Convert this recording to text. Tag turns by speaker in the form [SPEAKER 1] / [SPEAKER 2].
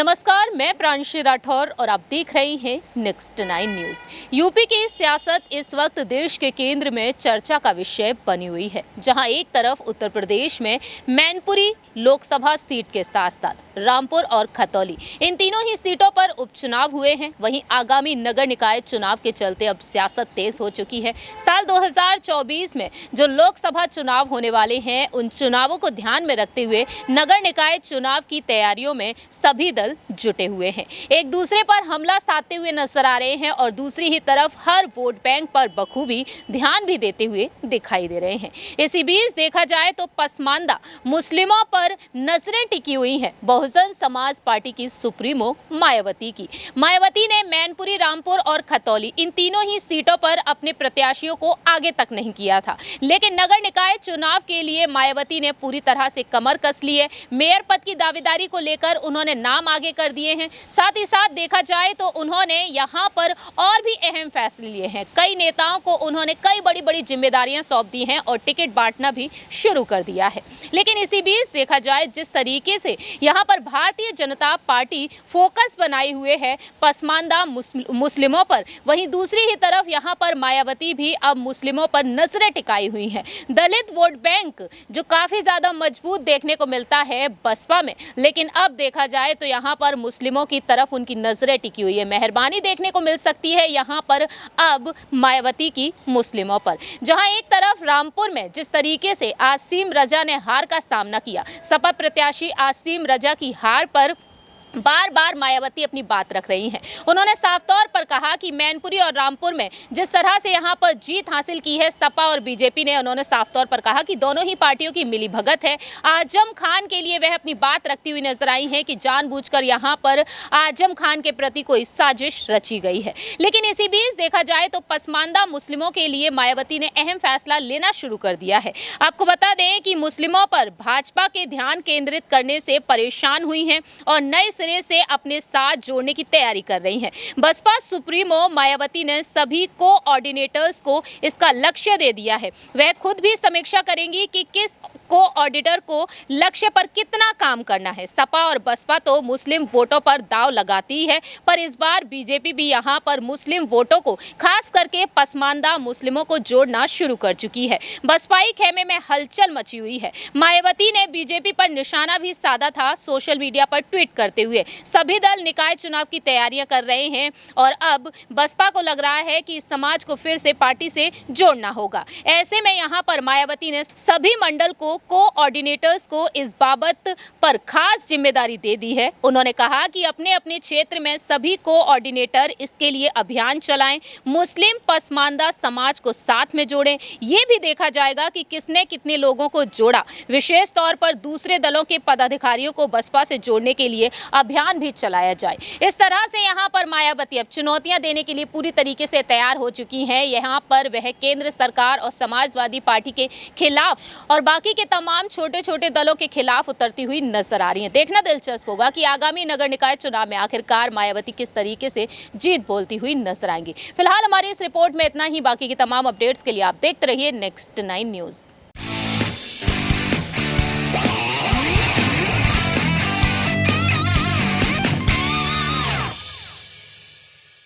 [SPEAKER 1] नमस्कार, मैं प्रांशी राठौर और आप देख रहे हैं नेक्स्ट 9 न्यूज। यूपी की सियासत इस वक्त देश के केंद्र में चर्चा का विषय बनी हुई है, जहां एक तरफ उत्तर प्रदेश में मैनपुरी लोकसभा सीट के साथ साथ रामपुर और खतौली इन तीनों ही सीटों पर उपचुनाव हुए हैं। वहीं आगामी नगर निकाय चुनाव के चलते अब सियासत तेज हो चुकी है। साल 2024 में जो लोकसभा चुनाव होने वाले हैं, उन चुनावों को ध्यान में रखते हुए नगर निकाय चुनाव की तैयारियों में सभी दल जुटे हुए हैं, एक दूसरे पर हमला साधते हुए नजर आ रहे हैं और दूसरी ही तरफ हर वोट बैंक पर बखूबी ध्यान भी देते हुए दिखाई दे रहे हैं। इसी बीच देखा जाए तो पसमानदा मुस्लिमों पर नजरें टिकी हुई हैं बहुजन समाज पार्टी की सुप्रीमो मायावती की। मायावती ने मैनपुरी, रामपुर और खतौली इन तीनों ही सीटों पर अपने प्रत्याशियों को आगे तक नहीं किया था, लेकिन नगर निकाय चुनाव के लिए मायावती ने पूरी तरह से कमर कस ली है। मेयर पद की दावेदारी को लेकर उन्होंने नाम आगे कर दिए हैं। साथ ही साथ देखा जाए तो उन्होंने यहां पर और भी अहम फैसले लिए हैं। कई नेताओं को उन्होंने कई बड़ी बड़ी जिम्मेदारियां सौंप दी हैं और टिकट बांटना भी शुरू कर दिया है। लेकिन इसी बीच देखा जाए जिस तरीके से यहां पर भारतीय जनता पार्टी फोकस बनाए हुए है पसमानदा मुस्लिमों पर, वहीं दूसरी ही तरफ यहां पर मायावती भी अब मुस्लिमों पर नजरें टिकाई हुई हैं। दलित वोट बैंक जो काफी ज्यादा मजबूत देखने को मिलता है बसपा में, लेकिन अब देखा जाए तो यहां पर मुस्लिमों की तरफ उनकी नजरें टिकी हुई है। मेहरबानी देखने को मिल सकती है यहां पर अब मायावती की मुस्लिमों पर। जहां एक तरफ रामपुर में जिस तरीके से आसिम रजा ने हार का सामना किया, सपा प्रत्याशी आसिम रजा की हार पर बार बार मायावती अपनी बात रख रही हैं। उन्होंने साफ तौर पर कहा कि मैनपुरी और रामपुर में जिस तरह से यहां पर जीत हासिल की है सपा और बीजेपी ने, उन्होंने साफ तौर पर कहा कि दोनों ही पार्टियों की मिलीभगत है। आजम खान के लिए वह अपनी बात रखती हुई नजर आई है कि जानबूझकर यहां पर आजम खान के प्रति कोई साजिश रची गई है। लेकिन इसी बीच देखा जाए तो पसमानदा मुस्लिमों के लिए मायावती ने अहम फैसला लेना शुरू कर दिया है। आपको बता दें कि मुस्लिमों पर भाजपा के ध्यान केंद्रित करने से परेशान हुई हैं और नए सिरे से अपने साथ जोड़ने की तैयारी कर रही हैं। बसपा सुप्रीमो मायावती ने सभी कोऑर्डिनेटर्स को इसका लक्ष्य दे दिया है। वह खुद भी समीक्षा करेंगी कि किस कोऑर्डिनेटर को लक्ष्य पर कितना काम करना है। सपा और बसपा तो मुस्लिम वोटों पर दांव लगाती है, पर इस बार बीजेपी भी यहां पर मुस्लिम वोटों को, खास करके पसमानदा मुस्लिमों को जोड़ना शुरू कर चुकी है। बसपाई खेमे में हलचल मची हुई है। मायावती ने बीजेपी पर निशाना भी साधा था सोशल मीडिया पर ट्वीट करते हुए। सभी दल निकाय चुनाव की तैयारियां कर रहे हैं और अब बसपा को लग रहा है कि इस समाज को फिर से पार्टी से जोड़ना होगा। ऐसे में यहां पर मायावती ने सभी मंडल को कोऑर्डिनेटर्स को इस बाबत पर खास जिम्मेदारी दे दी है। उन्होंने कहा कि अपने अपने क्षेत्र में सभी कोऑर्डिनेटर इसके लिए अभियान चलाएं, मुस्लिम पसमानदा समाज को साथ में जोड़ें। ये भी देखा जाएगा कि किसने कितने लोगों को जोड़ा। विशेष तौर पर दूसरे दलों के पदाधिकारियों को बसपा से जोड़ने के लिए अभियान भी चलाया जाए। इस तरह से यहाँ पर मायावती अब चुनौतियां देने के लिए पूरी तरीके से तैयार हो चुकी हैं। यहाँ पर वह केंद्र सरकार और समाजवादी पार्टी के खिलाफ और बाकी के तमाम छोटे छोटे दलों के खिलाफ उतरती हुई नजर आ रही हैं। देखना दिलचस्प होगा कि आगामी नगर निकाय चुनाव में आखिरकार मायावती किस तरीके से जीत बोलती हुई नजर आएंगी। फिलहाल हमारी इस रिपोर्ट में इतना ही। बाकी की तमाम अपडेट्स के लिए आप देखते रहिए नेक्स्ट 9 न्यूज।